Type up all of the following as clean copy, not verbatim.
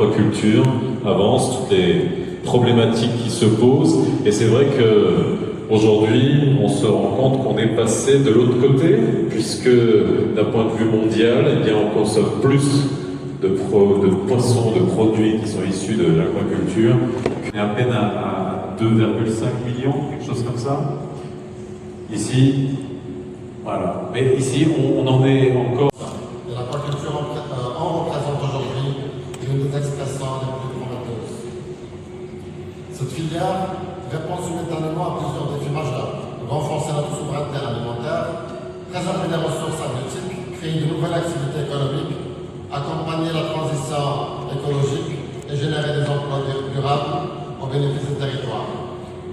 l'aquaculture avance, toutes les problématiques qui se posent. Et c'est vrai qu'aujourd'hui, on se rend compte qu'on est passé de l'autre côté, puisque d'un point de vue mondial, eh bien, on consomme plus de poissons, de produits qui sont issus de l'aquaculture. On est à peine à 2,5 millions, quelque chose comme ça. Ici, voilà. Mais ici, on en est encore. Et l'aquaculture en représente aujourd'hui l'une des expressions les plus prometteuses. Cette filière répond simultanément à plusieurs défis majeurs: renforcer notre souveraineté alimentaire, préserver les ressources halieutiques, créer de nouvelles activités économiques, accompagner la transition écologique et générer des emplois durables au bénéfice des territoires.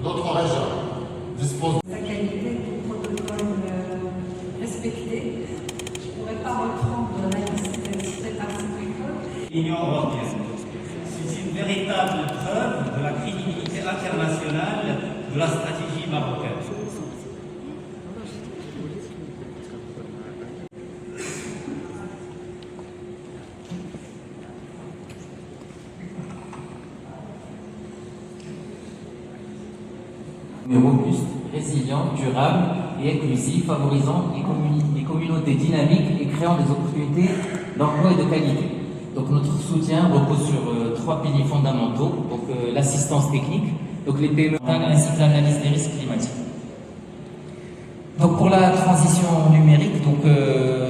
D'autres régions disposent la qualité du protocole respecté. Je ne pourrais pas reprendre la liste citée par L'Union européenne, c'est une véritable preuve de la crédibilité internationale de la stratégie marocaine. Robuste, résilient, durable et inclusif, favorisant les communautés dynamiques et créant des opportunités d'emploi et de qualité. Donc notre soutien repose sur trois piliers fondamentaux, donc l'assistance technique, donc les PME ainsi que l'analyse des risques climatiques. Donc pour la transition numérique, donc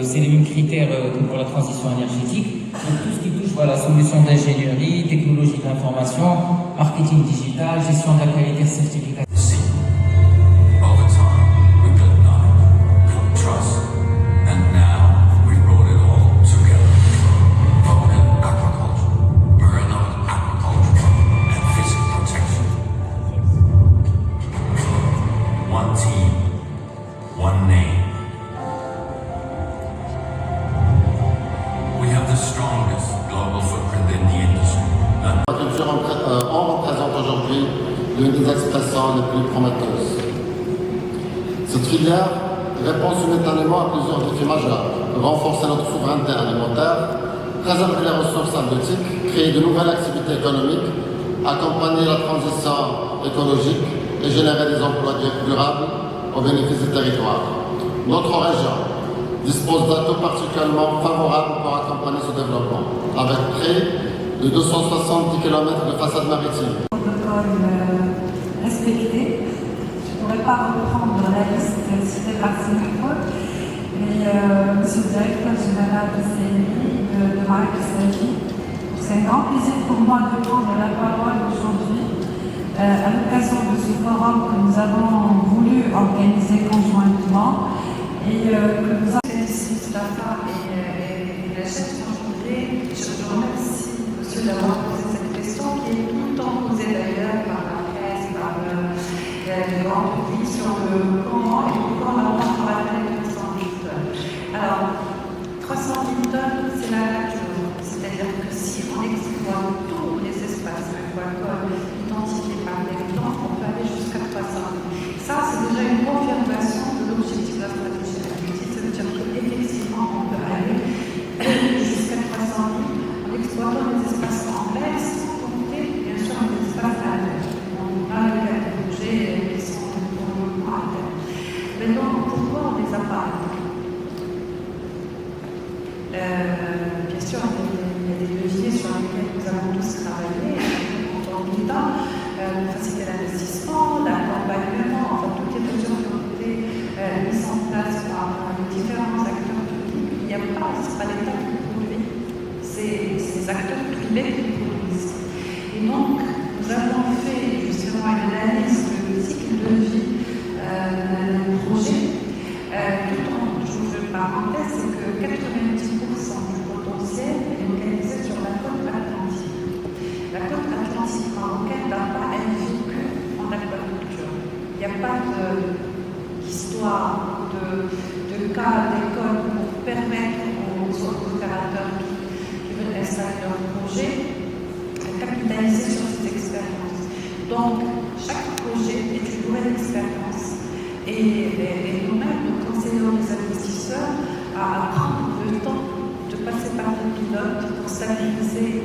c'est les mêmes critères que pour la transition énergétique. Donc tout ce qui touche à la solution d'ingénierie, technologie de l'information, marketing digital, gestion de la qualité, certification. One team, one name. We have the strongest global footprint in the industry. L'aquaculture en représente aujourd'hui l'une des expressions les plus prometteuses. Cette filière répond simultanément à plusieurs défis majeurs: renforcer notre souveraineté alimentaire, préserver les ressources halieutiques, créer de nouvelles activités économiques, accompagner la transition écologique et générer des emplois durables au bénéfice des territoires. Notre région dispose d'atouts particulièrement favorables pour accompagner ce développement, avec près de 270 km de façade maritime. protocole respecté. Je ne pourrais pas reprendre la liste citée par Singapore, mais Monsieur le directeur général de CNI, de Marc Sagi, c'est un grand plaisir pour moi de prendre la parole aujourd'hui à l'occasion de ce forum que nous avons voulu organiser conjointement et que nous avons félicité la femme et la gestion privée. Je vous remercie, monsieur, d'avoir posé cette question qui est tout le temps posée d'ailleurs par la presse, par le grand public sur le comment et pourquoi on a travaillé 300 000 tonnes. Alors, 300 000 tonnes, c'est la nature. C'est-à-dire que si on exploite tous les espaces aquacoles identifiés par l'habitant, on peut aller jusqu'à 300 000. Ça, c'est déjà une confirmation de l'objectif de la stratégie aquatique. Ça veut dire qu'effectivement, on peut aller jusqu'à 300 000 en exploitant les espaces en mer, sans compter, bien sûr, les espaces à l'air. On a les cas de projets qui sont pour le moment à terre. Maintenant, pourquoi on les a pas bien sûr, il y a des leviers sur lesquels nous avons tous travaillé en tant qu'État, faciliter l'investissement, l'accompagnement, enfin toutes les mesures qui ont été mises en place par les différents acteurs publics. Il n'y a pas, ce n'est pas l'État qui produit, c'est ces acteurs privés qui produisent. Et donc, nous avons fait justement une analyse du cycle de vie d'un projet, tout en, je vous fais une parenthèse, c'est que 90% du potentiel est localisé sur la côte atlantique. La côte atlantique marocaine n'a pas un véhicule en aquaculture. Il n'y a pas d'histoire, de cas d'école pour permettre aux opérateurs qui veulent installer leur projet de capitaliser sur cette expérience. Donc, chaque projet est une nouvelle expérience. Et nous-mêmes, nous conseillons les investisseurs à prendre le temps de passer par le pilote pour stabiliser